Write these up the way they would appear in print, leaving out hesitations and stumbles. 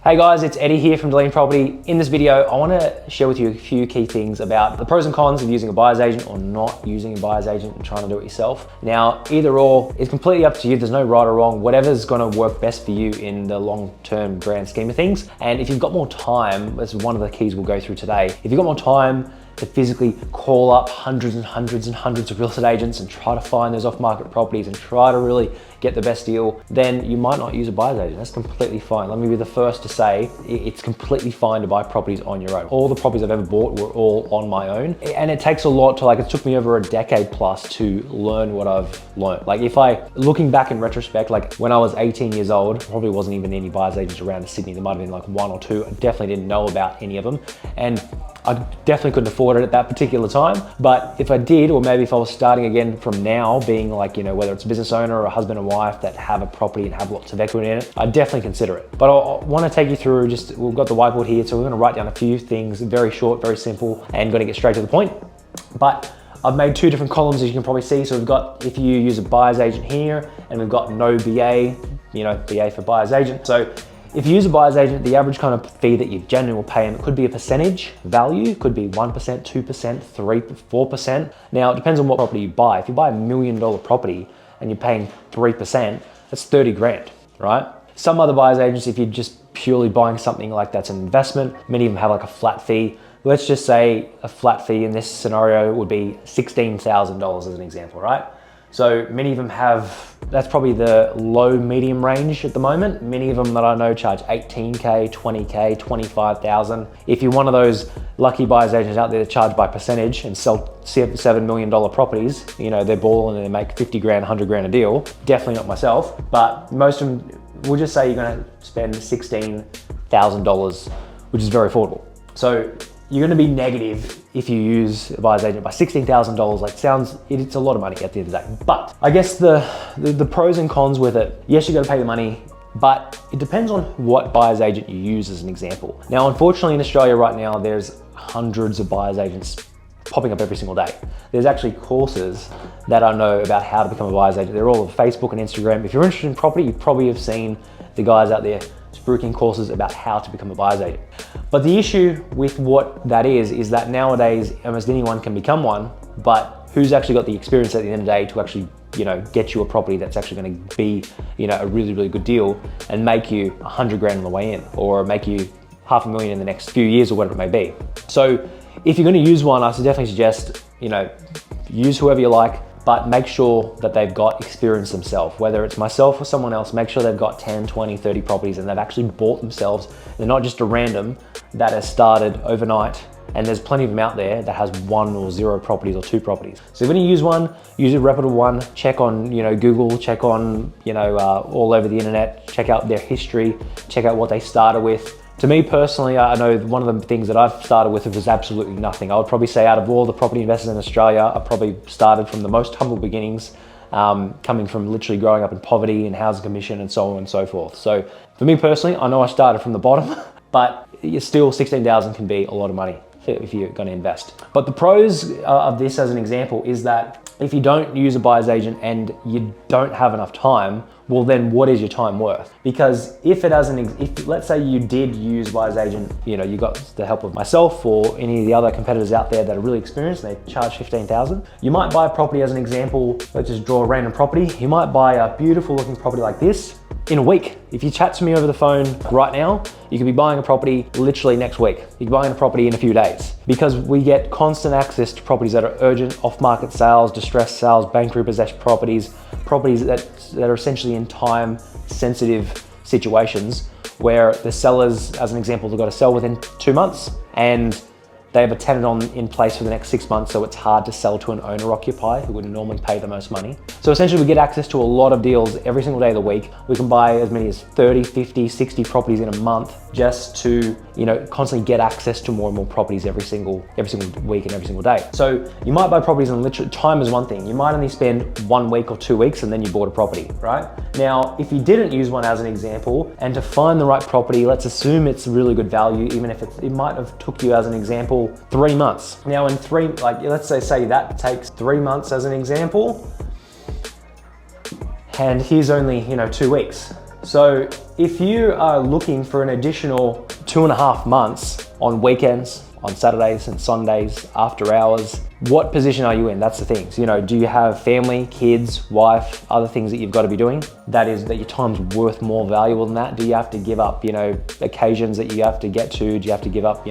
Hey guys, it's Eddie here from Dealing Property. In this video, I want to share with you a few key things about the pros and cons of using a buyer's agent or not using a buyer's agent and trying to do it yourself. Now, either or is completely up to you. There's no right or wrong. Whatever's going to work best for you in the long-term grand scheme of things. And if you've got more time, that's one of the keys we'll go through today. If you've got more time to physically call up hundreds and hundreds and hundreds of real estate agents and try to find those off-market properties and try to really get the best deal, then you might not use a buyer's agent. That's completely fine. Let me be the first to say it's completely fine to buy properties on your own. All the properties I've ever bought were all on my own. And it takes a lot to, it took me over a decade plus to learn what I've learned. Looking back in retrospect, when I was 18 years old, probably wasn't even any buyer's agents around in Sydney. There might have been one or two. I definitely didn't know about any of them. And I definitely couldn't afford it at that particular time. But if I did, or maybe if I was starting again from now, being whether it's a business owner or a husband and wife that have a property and have lots of equity in it, I'd definitely consider it. But I want to take you through we've got the whiteboard here, so we're going to write down a few things, very short, very simple, and going to get straight to the point. But I've made two different columns, as you can probably see. So we've got if you use a buyer's agent here, and we've got no BA, BA for buyer's agent. So if you use a buyer's agent, the average kind of fee that you generally will pay, and it could be a percentage value, could be 1%, 2%, 3%, 4%. Now, it depends on what property you buy. If you buy $1 million property and you're paying 3%, that's 30 grand, right? Some other buyer's agents, if you're just purely buying something that's an investment, many of them have a flat fee. Let's just say a flat fee in this scenario would be $16,000 as an example, right? So many of them have, that's probably the low medium range at the moment. Many of them that I know charge 18K, 20K, 25,000. If you're one of those lucky buyer's agents out there that charge by percentage and sell $7 million properties, they're balling and they make 50 grand, 100 grand a deal. Definitely not myself, but most of them, we'll just say you're gonna spend $16,000, which is very affordable. So you're gonna be negative if you use a buyer's agent by $16,000. It's a lot of money at the end of the day. But I guess the pros and cons with it, yes, you gotta pay the money, but it depends on what buyer's agent you use as an example. Now, unfortunately in Australia right now, there's hundreds of buyer's agents popping up every single day. There's actually courses that I know about how to become a buyer's agent. They're all on Facebook and Instagram. If you're interested in property, you probably have seen the guys out there spruiking courses about how to become a buyer's agent. But the issue with what that is that nowadays almost anyone can become one, but who's actually got the experience at the end of the day to actually get you a property that's actually going to be a really, really good deal and make you 100 grand on the way in, or make you $500,000 in the next few years, or whatever it may be. So if you're going to use one, I definitely suggest use whoever you like, but make sure that they've got experience themselves. Whether it's myself or someone else, make sure they've got 10, 20, 30 properties and they've actually bought themselves. They're not just a random that has started overnight. And there's plenty of them out there that has 1 or 0 properties or 2 properties. So when you use one, use a reputable one, check on Google, check on all over the internet, check out their history, check out what they started with. To me personally, I know one of the things that I've started with was absolutely nothing. I would probably say out of all the property investors in Australia, I probably started from the most humble beginnings, coming from literally growing up in poverty and housing commission and so on and so forth. So for me personally, I know I started from the bottom, but still 16,000 can be a lot of money if you're going to invest. But the pros of this as an example is that if you don't use a buyer's agent and you don't have enough time, well then what is your time worth? Because if let's say you did use a buyer's agent, you got the help of myself or any of the other competitors out there that are really experienced and they charge 15,000, you might buy a property as an example. Let's just draw a random property. You might buy a beautiful looking property like this in a week. If you chat to me over the phone right now, you could be buying a property literally next week. You're buying a property in a few days, because we get constant access to properties that are urgent, off-market sales, distressed sales, bank repossessed properties that are essentially in time-sensitive situations where the sellers, as an example, they've got to sell within 2 months and they have a tenant in place for the next 6 months, so it's hard to sell to an owner-occupier who would normally pay the most money. So essentially we get access to a lot of deals every single day of the week. We can buy as many as 30, 50, 60 properties in a month just to constantly get access to more and more properties every single week and every single day. So you might buy properties, and literally time is one thing. You might only spend 1 week or 2 weeks and then you bought a property, right? Now, if you didn't use one as an example, and to find the right property, let's assume it's really good value, even if it might have took you as an example 3 months. Now in let's say that takes 3 months as an example, and here's only 2 weeks. So if you are looking for an additional 2.5 months on weekends, on Saturdays and Sundays, after hours, what position are you in? That's the thing. So, do you have family, kids, wife, other things that you've got to be doing? That is that your time's worth more valuable than that. Do you have to give up, occasions that you have to get to? Do you have to give up,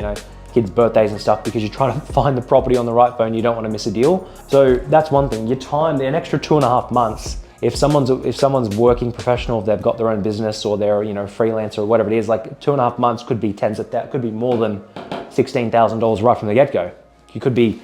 kids' birthdays and stuff because you're trying to find the property on the right phone, you don't want to miss a deal? So that's one thing. Your time, an extra 2.5 months, if someone's working professional, if they've got their own business or they're freelancer or whatever it is, like 2.5 months could be could be more than $16,000 right from the get-go. You could be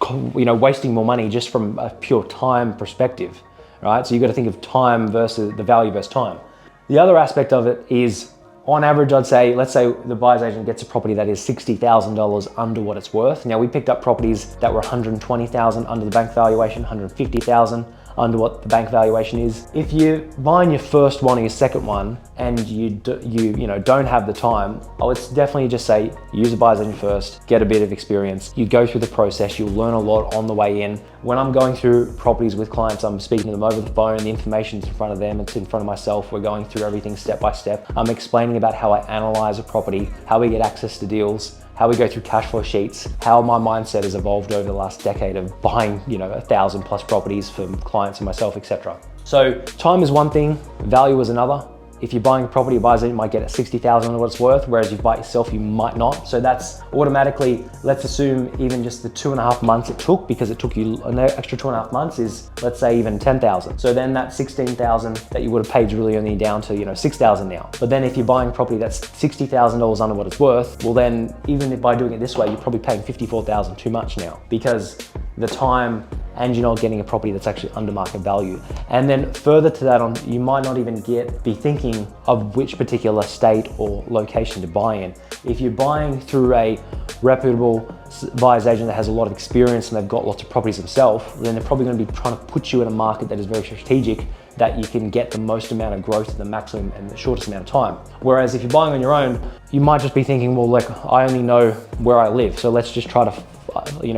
wasting more money just from a pure time perspective, right? So you got to think of time versus the value versus time. The other aspect of it is, on average, let's say the buyer's agent gets a property that is $60,000 under what it's worth. Now, we picked up properties that were $120,000 under the bank valuation, $150,000 under what the bank valuation is. If you're buying your first one or your second one and you don't have the time, I would definitely just say use a buyer's agent first, get a bit of experience. You go through the process, you'll learn a lot on the way in. When I'm going through properties with clients, I'm speaking to them over the phone, the information's in front of them, it's in front of myself. We're going through everything step by step. I'm explaining about how I analyze a property, how we get access to deals, how we go through cash flow sheets, how my mindset has evolved over the last decade of buying, 1,000 plus properties for clients and myself, etc. So time is one thing, value is another. If you're buying a property, a buyer's agent might get at $60,000 of what it's worth, whereas if you buy it yourself, you might not. So that's automatically, let's assume even just the 2.5 months it took, because it took you an extra 2.5 months is, let's say, even $10,000. So then that $16,000 that you would have paid is really only down to, $6,000 now. But then if you're buying a property that's $60,000 under what it's worth, well then, even if by doing it this way, you're probably paying $54,000 too much now, because the time and you're not getting a property that's actually under market value. And then further to that, you might not even be thinking of which particular state or location to buy in. If you're buying through a reputable buyer's agent that has a lot of experience and they've got lots of properties themselves, then they're probably going to be trying to put you in a market that is very strategic, that you can get the most amount of growth in the maximum and the shortest amount of time. Whereas if you're buying on your own, you might just be thinking, well, I only know where I live, so let's just try to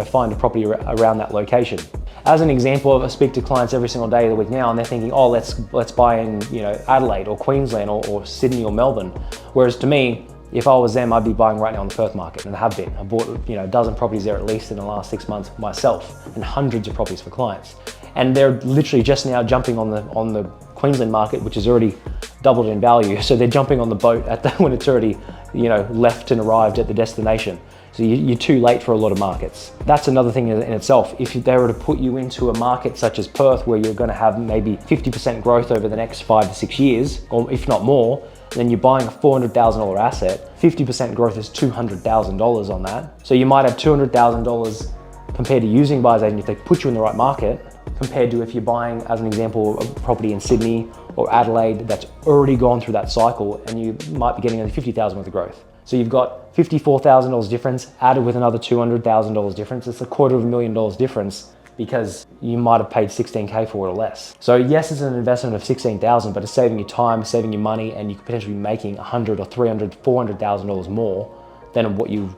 find a property around that location. As an example, I speak to clients every single day of the week now, and they're thinking, oh, let's buy in Adelaide or Queensland or Sydney or Melbourne. Whereas to me, if I was them, I'd be buying right now on the Perth market, and I have been. I bought a dozen properties there at least in the last 6 months myself, and hundreds of properties for clients. And they're literally just now jumping on the Queensland market, which has already doubled in value. So they're jumping on the boat when it's already left and arrived at the destination. So you're too late for a lot of markets. That's another thing in itself. If they were to put you into a market such as Perth, where you're going to have maybe 50% growth over the next 5 to 6 years, or if not more, then you're buying a $400,000 asset. 50% growth is $200,000 on that. So you might have $200,000 compared to using buyer's agent if they put you in the right market, compared to if you're buying, as an example, a property in Sydney or Adelaide that's already gone through that cycle, and you might be getting only $50,000 worth of growth. So you've got $54,000 difference added with another $200,000 difference. It's $250,000 difference, because you might have paid $16K for it or less. So yes, it's an investment of $16,000, but it's saving you time, saving you money, and you could potentially be making $100,000 or $300,000, $400,000 more than what you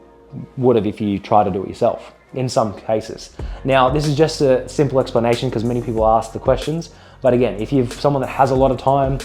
would have if you try to do it yourself, in some cases. Now, this is just a simple explanation because many people ask the questions. But again, if you're someone that has a lot of time,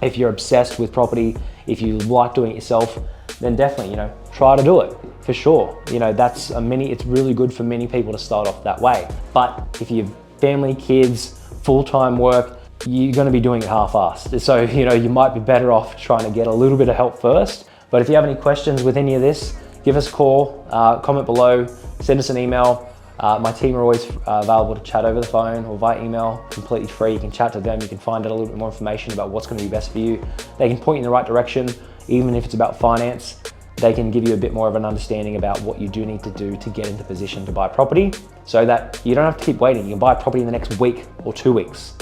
if you're obsessed with property, if you like doing it yourself, then definitely, try to do it for sure. It's really good for many people to start off that way. But if you have family, kids, full-time work, you're going to be doing it half-assed. So, you might be better off trying to get a little bit of help first. But if you have any questions with any of this, give us a call, comment below, send us an email. My team are always available to chat over the phone or via email, completely free. You can chat to them, you can find out a little bit more information about what's going to be best for you. They can point you in the right direction, even if it's about finance. They can give you a bit more of an understanding about what you do need to do to get into position to buy property, so that you don't have to keep waiting. You can buy property in the next week or 2 weeks.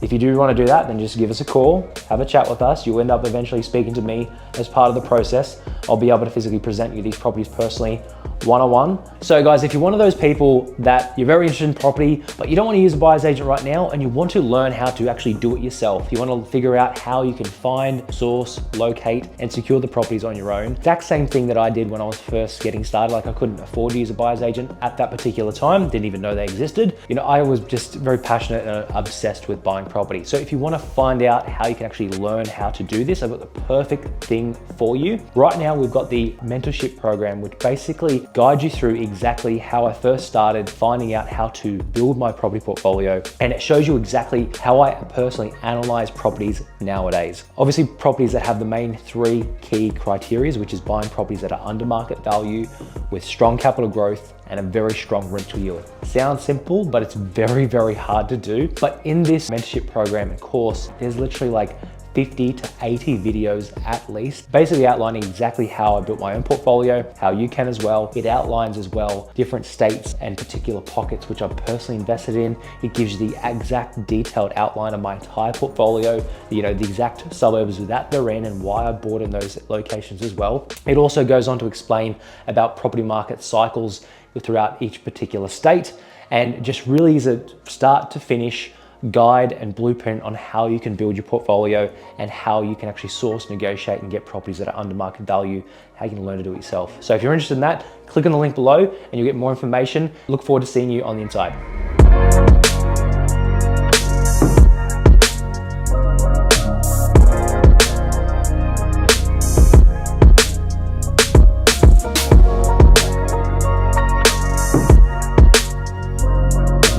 If you do want to do that, then just give us a call, have a chat with us. You'll end up eventually speaking to me as part of the process. I'll be able to physically present you these properties personally 101. So guys, if you're one of those people that you're very interested in property, but you don't want to use a buyer's agent right now, and you want to learn how to actually do it yourself, you want to figure out how you can find, source, locate, and secure the properties on your own. Exact same thing that I did when I was first getting started. Like, I couldn't afford to use a buyer's agent at that particular time, didn't even know they existed. You know, I was just very passionate and obsessed with buying property. So if you want to find out how you can actually learn how to do this, I've got the perfect thing for you. Right now, we've got the Mentorship Program, which basically guides you through exactly how I first started finding out how to build my property portfolio. And it shows you exactly how I personally analyze properties nowadays. Obviously, properties that have the main 3 key criteria, which is buying properties that are under market value with strong capital growth and a very strong rental yield. Sounds simple, but it's very, very hard to do. But in this mentorship program and course, there's literally like 50 to 80 videos at least, basically outlining exactly how I built my own portfolio, how you can as well. It outlines as well different states and particular pockets which I've personally invested in. It gives you the exact detailed outline of my entire portfolio, you know, the exact suburbs that they're in and why I bought in those locations as well. It also goes on to explain about property market cycles throughout each particular state, and just really is a start to finish guide and blueprint on how you can build your portfolio and how you can actually source, negotiate, and get properties that are under market value, how you can learn to do it yourself. So if you're interested in that, click on the link below and you'll get more information. Look forward to seeing you on the inside.